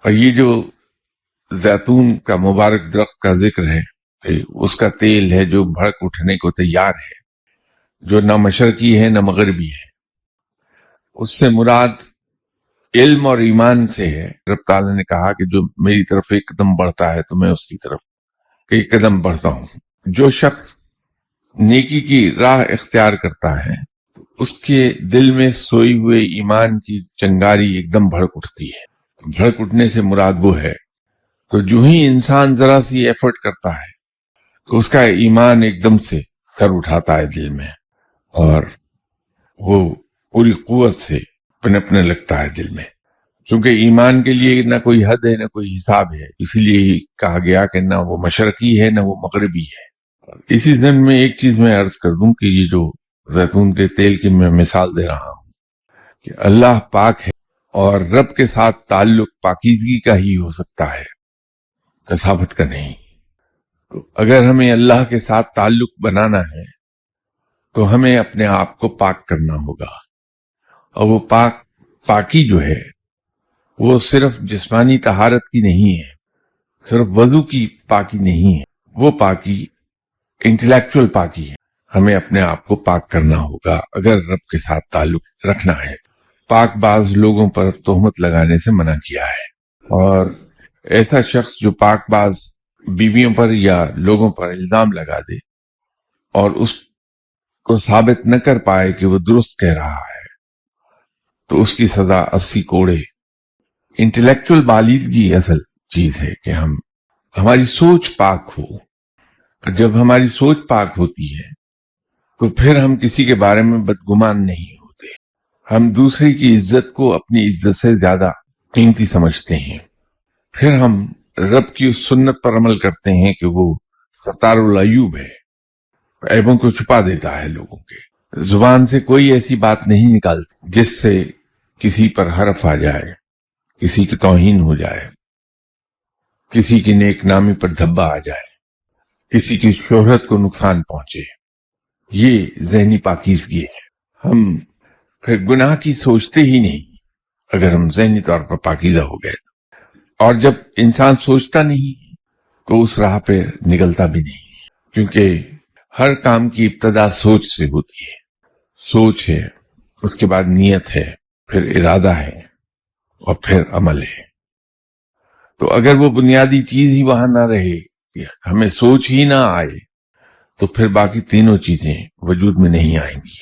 اور یہ جو زیتون کا مبارک درخت کا ذکر ہے، اس کا تیل ہے جو بھڑک اٹھنے کو تیار ہے، جو نہ مشرقی ہے نہ مغربی ہے، اس سے مراد علم اور ایمان سے ہے۔ رب تعالیٰ نے کہا کہ جو میری طرف ایک قدم بڑھتا ہے تو میں اس کی طرف ایک قدم بڑھتا ہوں۔ جو شخص نیکی کی راہ اختیار کرتا ہے اس کے دل میں سوئی ہوئے ایمان کی چنگاری ایک دم بھڑک اٹھتی ہے۔ بھڑک اٹھنے سے مراد وہ ہے، تو جو ہی انسان ذرا سی ایفرٹ کرتا ہے تو اس کا ایمان ایک دم سے سر اٹھاتا ہے دل میں، اور وہ پوری قوت سے پنپنے لگتا ہے دل میں، چونکہ ایمان کے لیے نہ کوئی حد ہے نہ کوئی حساب ہے، اسی لیے ہی کہا گیا کہ نہ وہ مشرقی ہے نہ وہ مغربی ہے۔ اسی ضمن میں ایک چیز میں عرض کر دوں کہ یہ جو زیتون کے تیل کی میں مثال دے رہا ہوں کہ اللہ پاک ہے، اور رب کے ساتھ تعلق پاکیزگی کا ہی ہو سکتا ہے، کثافت کا نہیں۔ تو اگر ہمیں اللہ کے ساتھ تعلق بنانا ہے تو ہمیں اپنے آپ کو پاک کرنا ہوگا، اور وہ پاکی جو ہے وہ صرف جسمانی طہارت کی نہیں ہے، صرف وضو کی پاکی نہیں ہے، وہ پاکی انٹلیکچوئل پاکی ہے۔ ہمیں اپنے آپ کو پاک کرنا ہوگا اگر رب کے ساتھ تعلق رکھنا ہے۔ پاک باز لوگوں پر تہمت لگانے سے منع کیا ہے، اور ایسا شخص جو پاک باز بیویوں پر یا لوگوں پر الزام لگا دے اور اس کو ثابت نہ کر پائے کہ وہ درست کہہ رہا ہے تو اس کی سزا 80 کوڑے۔ انٹلیکچوئل بالیدگی اصل چیز ہے کہ ہماری سوچ پاک ہو۔ جب ہماری سوچ پاک ہوتی ہے تو پھر ہم کسی کے بارے میں بدگمان نہیں ہوتے، ہم دوسرے کی عزت کو اپنی عزت سے زیادہ قیمتی سمجھتے ہیں، پھر ہم رب کی اس سنت پر عمل کرتے ہیں کہ وہ ستار العیوب ہے، عیبوں کو چھپا دیتا ہے لوگوں کے۔ زبان سے کوئی ایسی بات نہیں نکالتی جس سے کسی پر حرف آ جائے، کسی کی توہین ہو جائے، کسی کی نیک نامی پر دھبا آ جائے، کسی کی شہرت کو نقصان پہنچے۔ یہ ذہنی پاکیزگی ہے۔ ہم پھر گناہ کی سوچتے ہی نہیں اگر ہم ذہنی طور پر پاکیزہ ہو گئے، اور جب انسان سوچتا نہیں تو اس راہ پہ نکلتا بھی نہیں، کیونکہ ہر کام کی ابتدا سوچ سے ہوتی ہے۔ سوچ ہے، اس کے بعد نیت ہے، پھر ارادہ ہے، اور پھر عمل ہے۔ تو اگر وہ بنیادی چیز ہی وہاں نہ رہے، ہمیں سوچ ہی نہ آئے، تو پھر باقی تینوں چیزیں وجود میں نہیں آئیں گی۔